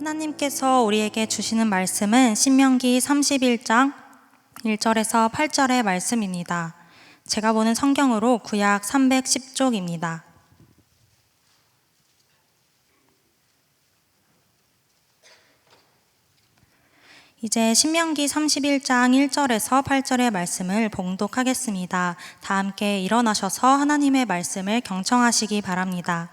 하나님께서 우리에게 주시는 말씀은 신명기 31장 1절에서 8절의 말씀입니다. 제가 보는 성경으로 구약 310쪽입니다. 이제 신명기 31장 1절에서 8절의 말씀을 봉독하겠습니다. 다 함께 일어나셔서 하나님의 말씀을 경청하시기 바랍니다.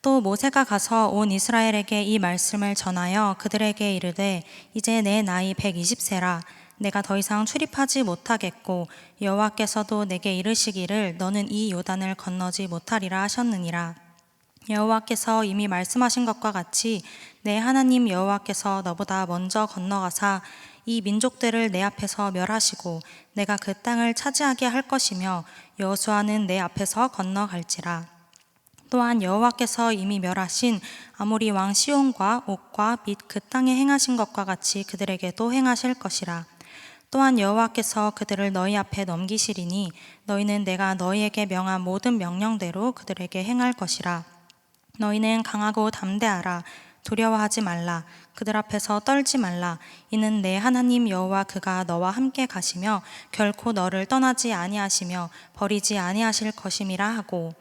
또 모세가 가서 온 이스라엘에게 이 말씀을 전하여 그들에게 이르되 이제 내 나이 120세라 내가 더 이상 출입하지 못하겠고 여호와께서도 내게 이르시기를 너는 이 요단을 건너지 못하리라 하셨느니라. 여호와께서 이미 말씀하신 것과 같이 내 하나님 여호와께서 너보다 먼저 건너가사 이 민족들을 내 앞에서 멸하시고 내가 그 땅을 차지하게 할 것이며 여호수아는 내 앞에서 건너갈지라. 또한 여호와께서 이미 멸하신 아모리 왕 시온과 옥과 및 그 땅에 행하신 것과 같이 그들에게도 행하실 것이라. 또한 여호와께서 그들을 너희 앞에 넘기시리니 너희는 내가 너희에게 명한 모든 명령대로 그들에게 행할 것이라. 너희는 강하고 담대하라. 두려워하지 말라. 그들 앞에서 떨지 말라. 이는 내 하나님 여호와 그가 너와 함께 가시며 결코 너를 떠나지 아니하시며 버리지 아니하실 것임이라 하고,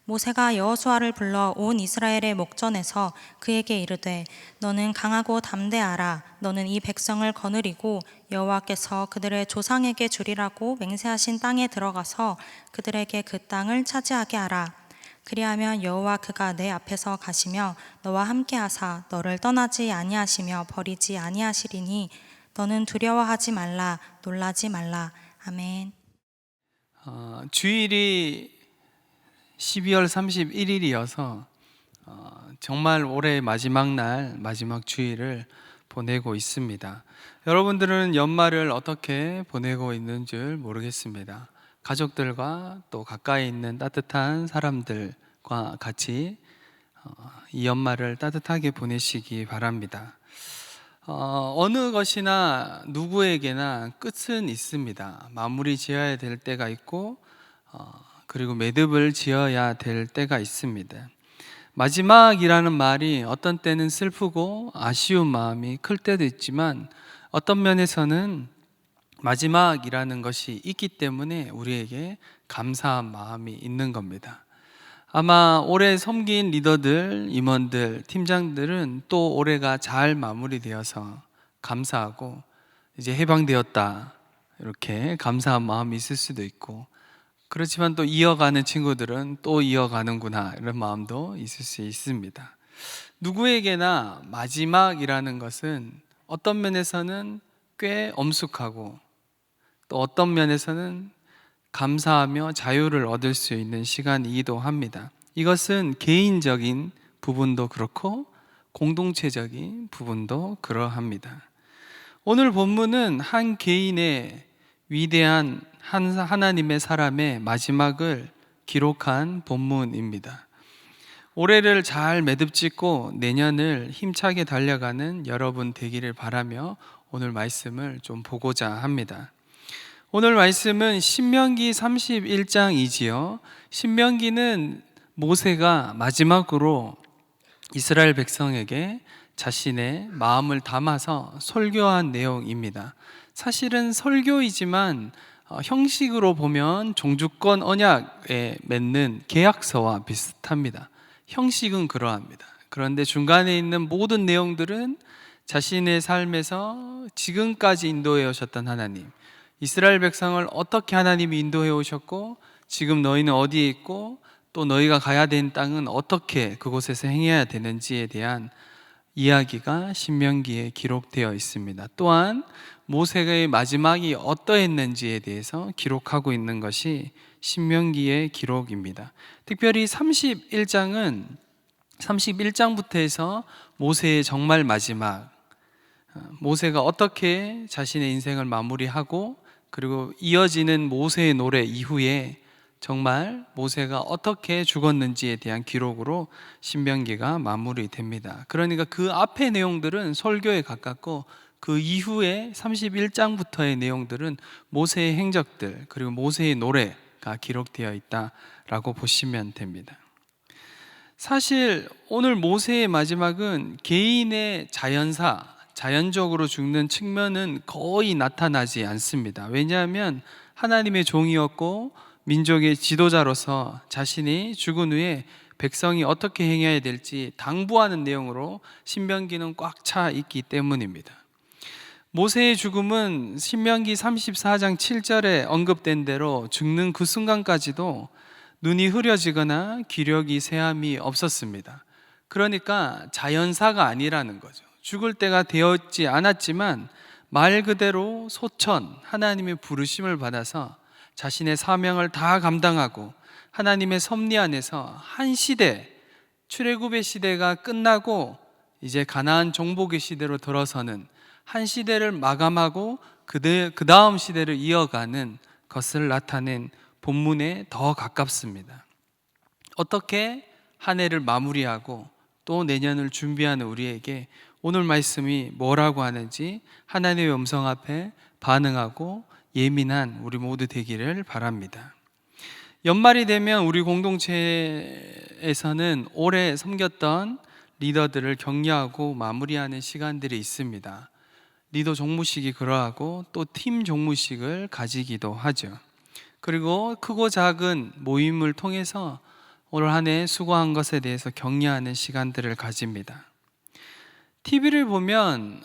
모세가 여호수아를 불러 온 이스라엘의 목전에서 그에게 이르되 너는 강하고 담대하라. 너는 이 백성을 거느리고 여호와께서 그들의 조상에게 주리라고 맹세하신 땅에 들어가서 그들에게 그 땅을 차지하게 하라. 그리하면 여호와 그가 내 앞에서 가시며 너와 함께 하사 너를 떠나지 아니하시며 버리지 아니하시리니 너는 두려워하지 말라. 놀라지 말라. 아멘. 주일이 12월 31일이어서 정말 올해 마지막 날, 마지막 주일을 보내고 있습니다. 여러분들은 연말을 어떻게 보내고 있는 줄 모르겠습니다. 가족들과 또 가까이 있는 따뜻한 사람들과 같이 이 연말을 따뜻하게 보내시기 바랍니다. 어느 것이나 누구에게나 끝은 있습니다. 마무리 지어야 될 때가 있고 그리고 매듭을 지어야 될 때가 있습니다. 마지막이라는 말이 어떤 때는 슬프고 아쉬운 마음이 클 때도 있지만 어떤 면에서는 마지막이라는 것이 있기 때문에 우리에게 감사한 마음이 있는 겁니다. 아마 올해 섬긴 리더들, 임원들, 팀장들은 또 올해가 잘 마무리되어서 감사하고 이제 해방되었다 이렇게 감사한 마음이 있을 수도 있고, 그렇지만 또 이어가는 친구들은 또 이어가는구나 이런 마음도 있을 수 있습니다. 누구에게나 마지막이라는 것은 어떤 면에서는 꽤 엄숙하고 또 어떤 면에서는 감사하며 자유를 얻을 수 있는 시간이기도 합니다. 이것은 개인적인 부분도 그렇고 공동체적인 부분도 그러합니다. 오늘 본문은 한 개인의 위대한 하나님의 사람의 마지막을 기록한 본문입니다. 올해를 잘 매듭짓고 내년을 힘차게 달려가는 여러분 되기를 바라며 오늘 말씀을 좀 보고자 합니다. 오늘 말씀은 신명기 31장이지요. 신명기는 모세가 마지막으로 이스라엘 백성에게 자신의 마음을 담아서 설교한 내용입니다. 사실은 설교이지만 형식으로 보면 종주권 언약에 맺는 계약서와 비슷합니다. 형식은 그러합니다. 그런데 중간에 있는 모든 내용들은 자신의 삶에서 지금까지 인도해 오셨던 하나님, 이스라엘 백성을 어떻게 하나님이 인도해 오셨고 지금 너희는 어디에 있고 또 너희가 가야 되는 땅은 어떻게 그곳에서 행해야 되는지에 대한 이야기가 신명기에 기록되어 있습니다. 또한 모세의 마지막이 어떠했는지에 대해서 기록하고 있는 것이 신명기의 기록입니다. 특별히 31장부터 해서 모세의 정말 마지막, 모세가 어떻게 자신의 인생을 마무리하고 그리고 이어지는 모세의 노래 이후에 정말 모세가 어떻게 죽었는지에 대한 기록으로 신명기가 마무리됩니다. 그러니까 그 앞의 내용들은 설교에 가깝고 그 이후에 31장부터의 내용들은 모세의 행적들 그리고 모세의 노래가 기록되어 있다라고 보시면 됩니다. 사실 오늘 모세의 마지막은 개인의 자연적으로 죽는 측면은 거의 나타나지 않습니다. 왜냐하면 하나님의 종이었고 민족의 지도자로서 자신이 죽은 후에 백성이 어떻게 행해야 될지 당부하는 내용으로 신명기는 꽉 차 있기 때문입니다. 모세의 죽음은 신명기 34장 7절에 언급된 대로 죽는 그 순간까지도 눈이 흐려지거나 기력이 새함이 없었습니다. 그러니까 자연사가 아니라는 거죠. 죽을 때가 되었지 않았지만 말 그대로 소천, 하나님의 부르심을 받아서 자신의 사명을 다 감당하고 하나님의 섭리 안에서 한 시대, 출애굽의 시대가 끝나고 이제 가나안 정복의 시대로 들어서는 한 시대를 마감하고 그 다음 시대를 이어가는 것을 나타낸 본문에 더 가깝습니다. 어떻게 한 해를 마무리하고 또 내년을 준비하는 우리에게 오늘 말씀이 뭐라고 하는지 하나님의 음성 앞에 반응하고 예민한 우리 모두 되기를 바랍니다. 연말이 되면 우리 공동체에서는 오래 섬겼던 리더들을 격려하고 마무리하는 시간들이 있습니다. 리더 종무식이 그러하고 또 팀 종무식을 가지기도 하죠. 그리고 크고 작은 모임을 통해서 올 한 해 수고한 것에 대해서 격려하는 시간들을 가집니다. TV를 보면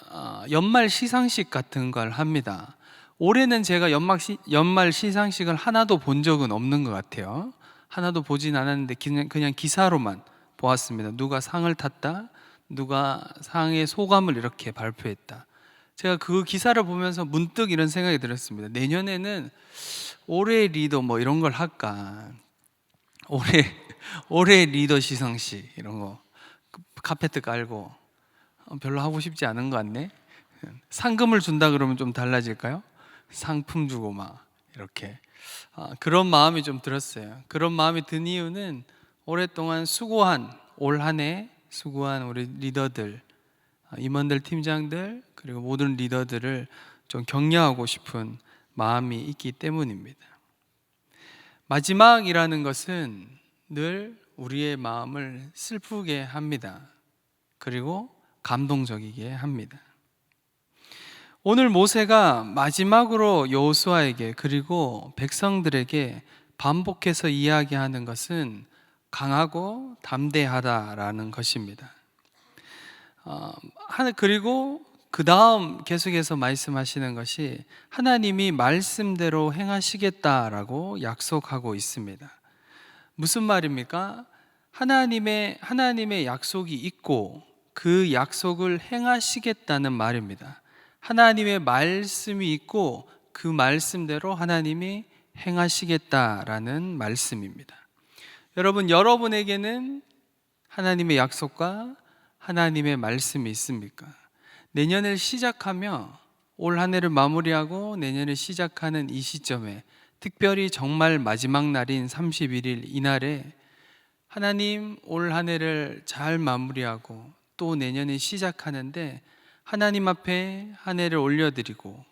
연말 시상식 같은 걸 합니다. 올해는 제가 연말 시상식을 하나도 본 적은 없는 것 같아요. 하나도 보진 않았는데 그냥 기사로만 보았습니다. 누가 상을 탔다, 누가 상의 소감을 이렇게 발표했다. 제가 그 기사를 보면서 문득 이런 생각이 들었습니다. 내년에는 올해 리더 뭐 이런 걸 할까? 올해 리더 시상식 이런 거 카페트 깔고 별로 하고 싶지 않은 것 같네. 상금을 준다 그러면 좀 달라질까요? 상품 주고 막 이렇게 그런 마음이 좀 들었어요. 그런 마음이 든 이유는 오랫동안 올 한 해 수고한 우리 리더들, 임원들, 팀장들 그리고 모든 리더들을 좀 격려하고 싶은 마음이 있기 때문입니다. 마지막이라는 것은 늘 우리의 마음을 슬프게 합니다. 그리고 감동적이게 합니다. 오늘 모세가 마지막으로 여호수아에게 그리고 백성들에게 반복해서 이야기하는 것은 강하고 담대하다라는 것입니다. 그리고 그 다음 계속해서 말씀하시는 것이 하나님이 말씀대로 행하시겠다라고 약속하고 있습니다. 무슨 말입니까? 하나님의 약속이 있고 그 약속을 행하시겠다는 말입니다. 하나님의 말씀이 있고 그 말씀대로 하나님이 행하시겠다라는 말씀입니다. 여러분에게는 하나님의 약속과 하나님의 말씀이 있습니까? 내년을 시작하며 올 한 해를 마무리하고 내년을 시작하는 이 시점에 특별히 정말 마지막 날인 31일 이날에 하나님 올 한 해를 잘 마무리하고 또 내년을 시작하는데 하나님 앞에 한 해를 올려드리고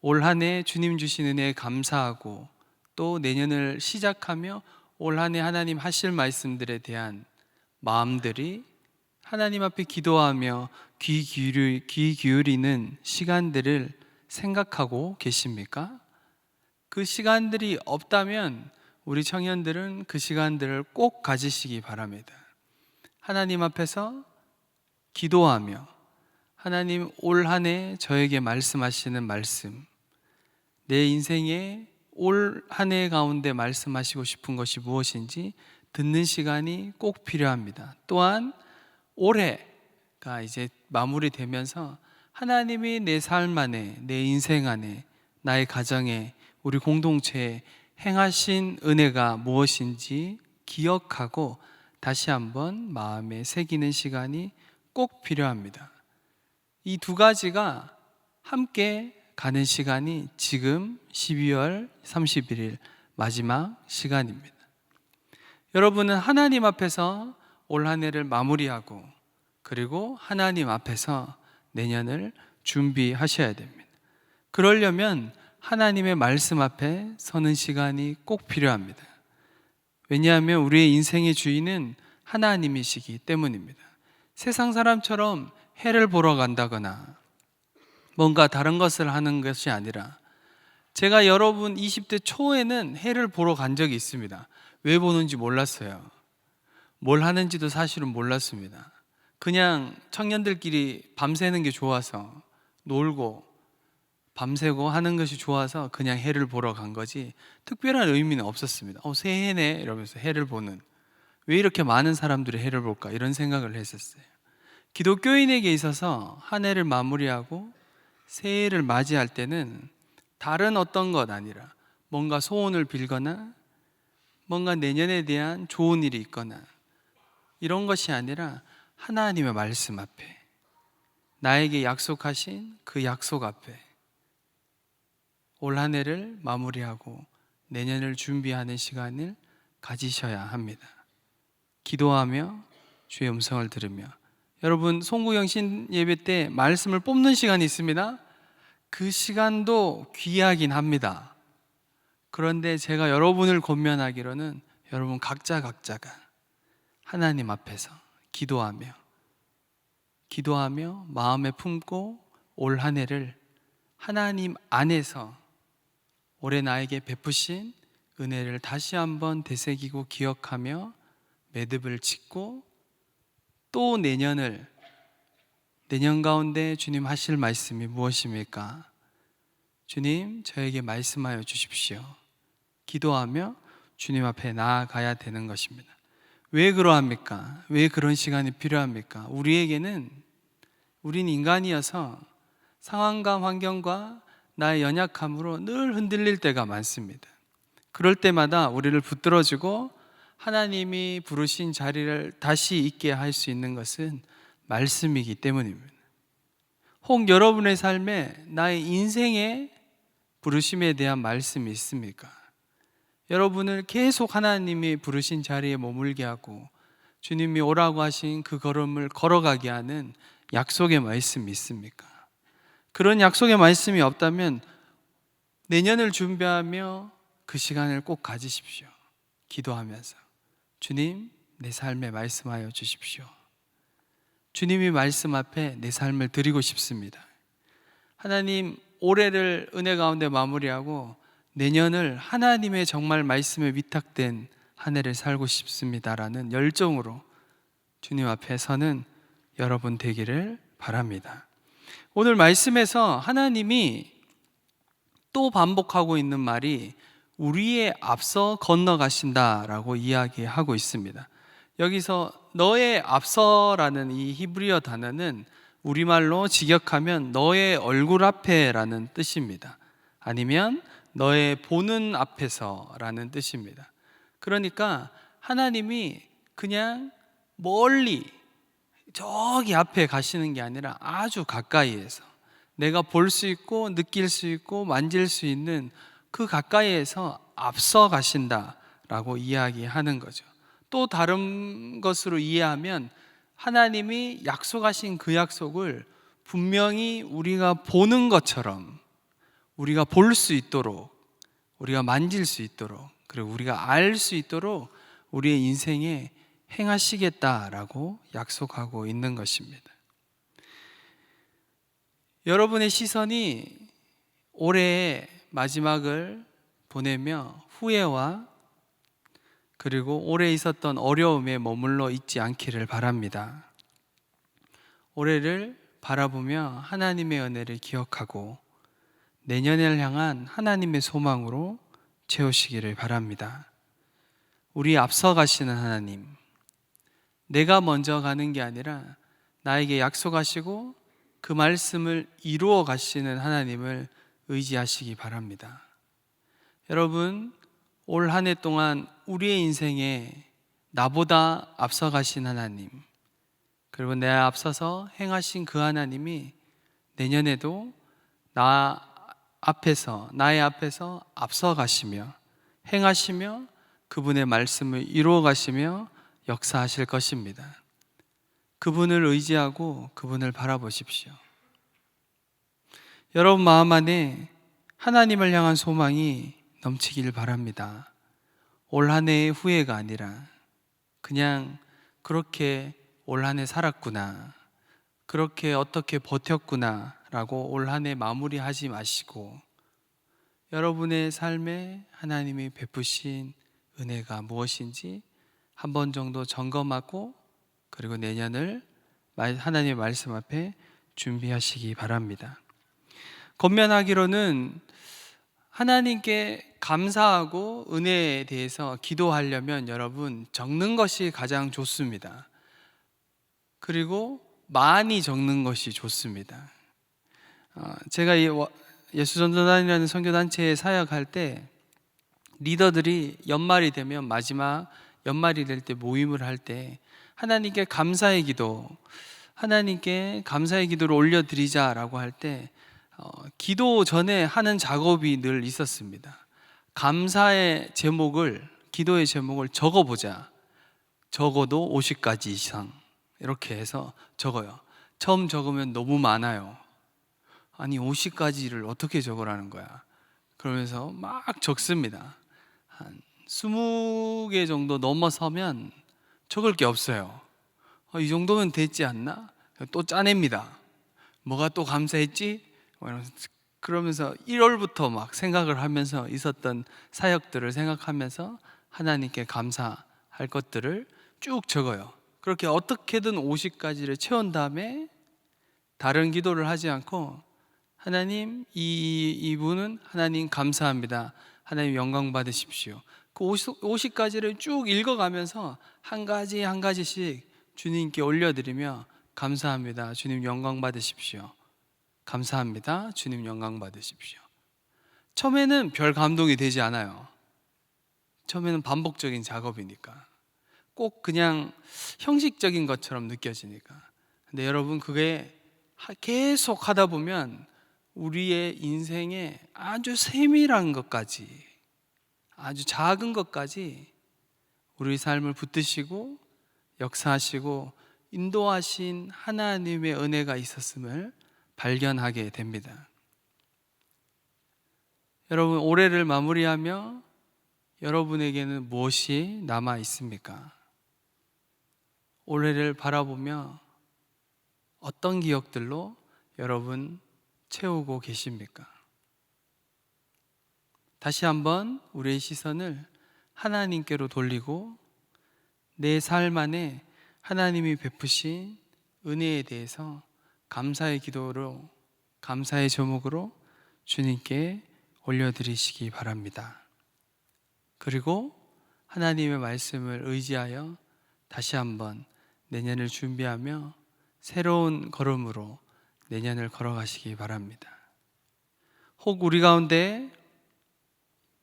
올 한 해 주님 주신 은혜에 감사하고 또 내년을 시작하며 올 한 해 하나님 하실 말씀들에 대한 마음들이 하나님 앞에 기도하며 귀 기울이는 시간들을 생각하고 계십니까? 그 시간들이 없다면 우리 청년들은 그 시간들을 꼭 가지시기 바랍니다. 하나님 앞에서 기도하며 하나님 올 한 해 저에게 말씀하시는 말씀, 내 인생에 올 한 해 가운데 말씀하시고 싶은 것이 무엇인지 듣는 시간이 꼭 필요합니다. 또한 올해가 이제 마무리되면서 하나님이 내 삶 안에, 내 인생 안에, 나의 가정에, 우리 공동체에 행하신 은혜가 무엇인지 기억하고 다시 한번 마음에 새기는 시간이 꼭 필요합니다. 이 두 가지가 함께 가는 시간이 지금 12월 31일 마지막 시간입니다. 여러분은 하나님 앞에서 올 한 해를 마무리하고 그리고 하나님 앞에서 내년을 준비하셔야 됩니다. 그러려면 하나님의 말씀 앞에 서는 시간이 꼭 필요합니다. 왜냐하면 우리의 인생의 주인은 하나님이시기 때문입니다. 세상 사람처럼 해를 보러 간다거나 뭔가 다른 것을 하는 것이 아니라, 제가 여러분 20대 초에는 해를 보러 간 적이 있습니다. 왜 보는지 몰랐어요. 뭘 하는지도 사실은 몰랐습니다. 그냥 청년들끼리 밤새는 게 좋아서, 놀고 밤새고 하는 것이 좋아서 그냥 해를 보러 간 거지 특별한 의미는 없었습니다. 새해네 이러면서 해를 보는, 왜 이렇게 많은 사람들이 해를 볼까, 이런 생각을 했었어요. 기독교인에게 있어서 한 해를 마무리하고 새해를 맞이할 때는 다른 어떤 것 아니라 뭔가 소원을 빌거나 뭔가 내년에 대한 좋은 일이 있거나 이런 것이 아니라 하나님의 말씀 앞에, 나에게 약속하신 그 약속 앞에 올 한 해를 마무리하고 내년을 준비하는 시간을 가지셔야 합니다. 기도하며 주의 음성을 들으며. 여러분, 송구경신 예배 때 말씀을 뽑는 시간이 있습니다. 그 시간도 귀하긴 합니다. 그런데 제가 여러분을 권면하기로는 여러분 각자가 하나님 앞에서 기도하며 마음에 품고 올 한 해를 하나님 안에서 올해 나에게 베푸신 은혜를 다시 한번 되새기고 기억하며 매듭을 짓고, 또 내년 가운데 주님 하실 말씀이 무엇입니까? 주님, 저에게 말씀하여 주십시오. 기도하며 주님 앞에 나아가야 되는 것입니다. 왜 그러합니까? 왜 그런 시간이 필요합니까? 우리는 인간이어서 상황과 환경과 나의 연약함으로 늘 흔들릴 때가 많습니다. 그럴 때마다 우리를 붙들어주고 하나님이 부르신 자리를 다시 있게 할 수 있는 것은 말씀이기 때문입니다. 혹 여러분의 삶에, 나의 인생에 부르심에 대한 말씀이 있습니까? 여러분을 계속 하나님이 부르신 자리에 머물게 하고 주님이 오라고 하신 그 걸음을 걸어가게 하는 약속의 말씀이 있습니까? 그런 약속의 말씀이 없다면 내년을 준비하며 그 시간을 꼭 가지십시오. 기도하면서 주님, 내 삶에 말씀하여 주십시오. 주님이 말씀 앞에 내 삶을 드리고 싶습니다. 하나님, 올해를 은혜 가운데 마무리하고 내년을 하나님의 정말 말씀에 위탁된 한 해를 살고 싶습니다라는 열정으로 주님 앞에 서는 여러분 되기를 바랍니다. 오늘 말씀에서 하나님이 또 반복하고 있는 말이 우리의 앞서 건너가신다라고 이야기하고 있습니다. 여기서 너의 앞서라는 이 히브리어 단어는 우리말로 직역하면 너의 얼굴 앞에라는 뜻입니다. 아니면 너의 보는 앞에서라는 뜻입니다. 그러니까 하나님이 그냥 멀리 저기 앞에 가시는 게 아니라 아주 가까이에서, 내가 볼 수 있고 느낄 수 있고 만질 수 있는 그 가까이에서 앞서 가신다라고 이야기하는 거죠. 또 다른 것으로 이해하면 하나님이 약속하신 그 약속을 분명히 우리가 보는 것처럼, 우리가 볼 수 있도록, 우리가 만질 수 있도록, 그리고 우리가 알 수 있도록 우리의 인생에 행하시겠다라고 약속하고 있는 것입니다. 여러분의 시선이 올해의 마지막을 보내며 후회와 그리고 올해 있었던 어려움에 머물러 있지 않기를 바랍니다. 올해를 바라보며 하나님의 은혜를 기억하고 내년을 향한 하나님의 소망으로 채우시기를 바랍니다. 우리 앞서 가시는 하나님, 내가 먼저 가는 게 아니라 나에게 약속하시고 그 말씀을 이루어 가시는 하나님을 의지하시기 바랍니다. 여러분, 올 한 해 동안 우리의 인생에 나보다 앞서 가신 하나님, 그리고 내 앞서서 행하신 그 하나님이 내년에도 나의 앞에서 앞서 가시며 행하시며 그분의 말씀을 이루어 가시며 역사하실 것입니다. 그분을 의지하고 그분을 바라보십시오. 여러분 마음 안에 하나님을 향한 소망이 넘치길 바랍니다. 올 한 해의 후회가 아니라 그냥 그렇게 올 한 해 살았구나, 그렇게 어떻게 버텼구나 라고 올 한 해 마무리하지 마시고 여러분의 삶에 하나님이 베푸신 은혜가 무엇인지 한 번 정도 점검하고, 그리고 내년을 하나님의 말씀 앞에 준비하시기 바랍니다. 권면하기로는 하나님께 감사하고 은혜에 대해서 기도하려면 여러분 적는 것이 가장 좋습니다. 그리고 많이 적는 것이 좋습니다. 제가 이 예수전도단이라는 선교단체에 사역할 때 리더들이 연말이 되면, 마지막 연말이 될 때 모임을 할 때 하나님께 감사의 기도, 하나님께 감사의 기도를 올려드리자라고 할 때 기도 전에 하는 작업이 늘 있었습니다. 감사의 제목을, 기도의 제목을 적어보자. 적어도 50가지 이상 이렇게 해서 적어요. 처음 적으면 너무 많아요. 아니 50가지를 어떻게 적으라는 거야. 그러면서 막 적습니다. 한 20개 정도 넘어서면 적을 게 없어요. 이 정도면 됐지 않나? 또 짜냅니다. 뭐가 또 감사했지? 그러면서 1월부터 막 생각을 하면서 있었던 사역들을 생각하면서 하나님께 감사할 것들을 쭉 적어요. 그렇게 어떻게든 50가지를 채운 다음에 다른 기도를 하지 않고, 하나님, 이분은 하나님 감사합니다, 하나님 영광 받으십시오. 그 50가지를 쭉 읽어가면서 한 가지 한 가지씩 주님께 올려드리며, 감사합니다, 주님 영광 받으십시오, 감사합니다, 주님 영광 받으십시오. 처음에는 별 감동이 되지 않아요. 처음에는 반복적인 작업이니까, 꼭 그냥 형식적인 것처럼 느껴지니까. 근데 여러분, 그게 계속 하다 보면 우리의 인생에 아주 세밀한 것까지, 아주 작은 것까지 우리 삶을 붙드시고 역사하시고 인도하신 하나님의 은혜가 있었음을 발견하게 됩니다. 여러분, 올해를 마무리하며 여러분에게는 무엇이 남아 있습니까? 올해를 바라보며 어떤 기억들로 여러분 채우고 계십니까? 다시 한번 우리의 시선을 하나님께로 돌리고 내 삶 안에 하나님이 베푸신 은혜에 대해서 감사의 기도로, 감사의 제목으로 주님께 올려드리시기 바랍니다. 그리고 하나님의 말씀을 의지하여 다시 한번 내년을 준비하며 새로운 걸음으로 내년을 걸어가시기 바랍니다. 혹 우리 가운데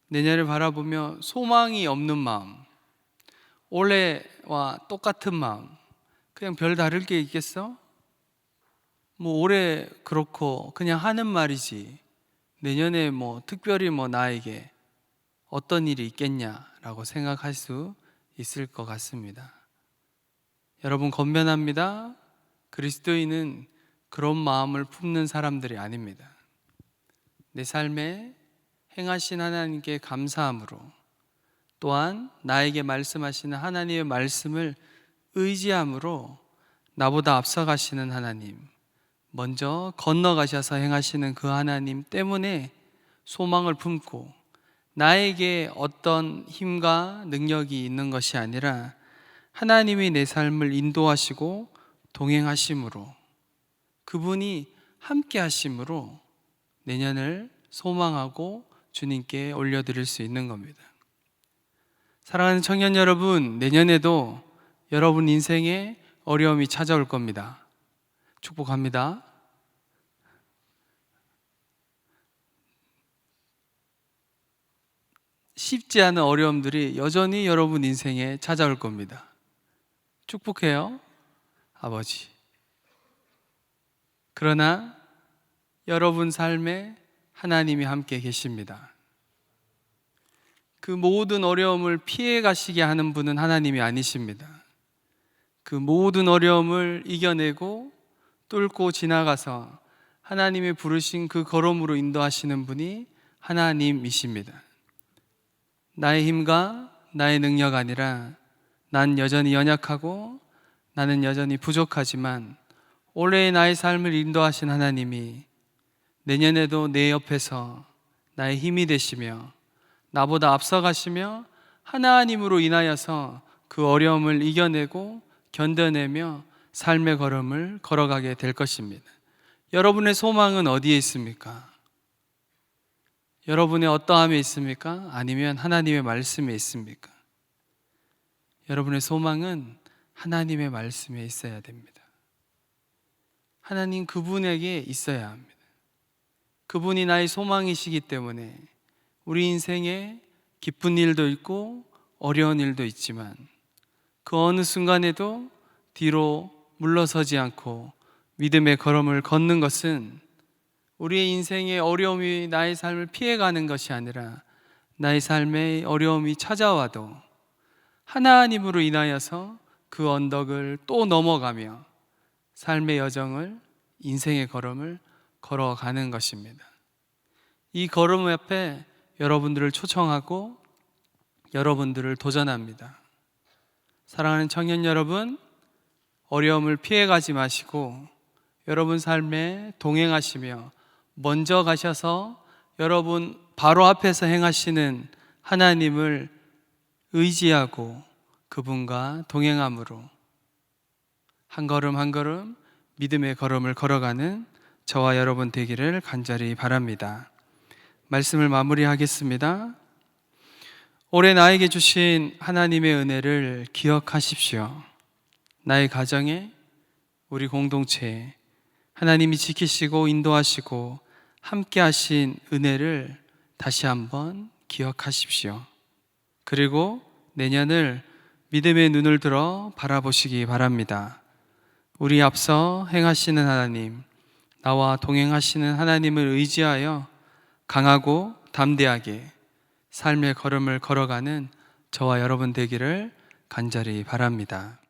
내년을 바라보며 소망이 없는 마음, 올해와 똑같은 마음, 그냥 별 다를 게 있겠어? 뭐 올해 그렇고 그냥 하는 말이지, 내년에 뭐 특별히 뭐 나에게 어떤 일이 있겠냐라고 생각할 수 있을 것 같습니다. 여러분, 권면합니다. 그리스도인은 그런 마음을 품는 사람들이 아닙니다. 내 삶에 행하신 하나님께 감사함으로, 또한 나에게 말씀하시는 하나님의 말씀을 의지함으로 나보다 앞서가시는 하나님, 먼저 건너가셔서 행하시는 그 하나님 때문에 소망을 품고, 나에게 어떤 힘과 능력이 있는 것이 아니라 하나님이 내 삶을 인도하시고 동행하심으로, 그분이 함께 하심으로 내년을 소망하고 주님께 올려드릴 수 있는 겁니다. 사랑하는 청년 여러분, 내년에도 여러분 인생에 어려움이 찾아올 겁니다. 축복합니다. 쉽지 않은 어려움들이 여전히 여러분 인생에 찾아올 겁니다. 축복해요, 아버지. 그러나 여러분 삶에 하나님이 함께 계십니다. 그 모든 어려움을 피해 가시게 하는 분은 하나님이 아니십니다. 그 모든 어려움을 이겨내고 뚫고 지나가서 하나님이 부르신 그 걸음으로 인도하시는 분이 하나님이십니다. 나의 힘과 나의 능력 아니라 난 여전히 연약하고 나는 여전히 부족하지만 올해의 나의 삶을 인도하신 하나님이 내년에도 내 옆에서 나의 힘이 되시며 나보다 앞서가시며 하나님으로 인하여서 그 어려움을 이겨내고 견뎌내며 삶의 걸음을 걸어가게 될 것입니다. 여러분의 소망은 어디에 있습니까? 여러분의 어떠함에 있습니까? 아니면 하나님의 말씀에 있습니까? 여러분의 소망은 하나님의 말씀에 있어야 됩니다. 하나님 그분에게 있어야 합니다. 그분이 나의 소망이시기 때문에 우리 인생에 기쁜 일도 있고 어려운 일도 있지만 그 어느 순간에도 뒤로 물러서지 않고 믿음의 걸음을 걷는 것은 우리의 인생의 어려움이 나의 삶을 피해가는 것이 아니라 나의 삶에 어려움이 찾아와도 하나님으로 인하여서 그 언덕을 또 넘어가며 삶의 여정을, 인생의 걸음을 걸어가는 것입니다. 이 걸음 앞에 여러분들을 초청하고 여러분들을 도전합니다. 사랑하는 청년 여러분, 어려움을 피해가지 마시고 여러분 삶에 동행하시며 먼저 가셔서 여러분 바로 앞에서 행하시는 하나님을 의지하고 그분과 동행함으로 한 걸음 한 걸음 믿음의 걸음을 걸어가는 저와 여러분 되기를 간절히 바랍니다. 말씀을 마무리하겠습니다. 올해 나에게 주신 하나님의 은혜를 기억하십시오. 나의 가정에, 우리 공동체에 하나님이 지키시고 인도하시고 함께 하신 은혜를 다시 한번 기억하십시오. 그리고 내년을 믿음의 눈을 들어 바라보시기 바랍니다. 우리 앞서 행하시는 하나님, 나와 동행하시는 하나님을 의지하여 강하고 담대하게 삶의 걸음을 걸어가는 저와 여러분 되기를 간절히 바랍니다.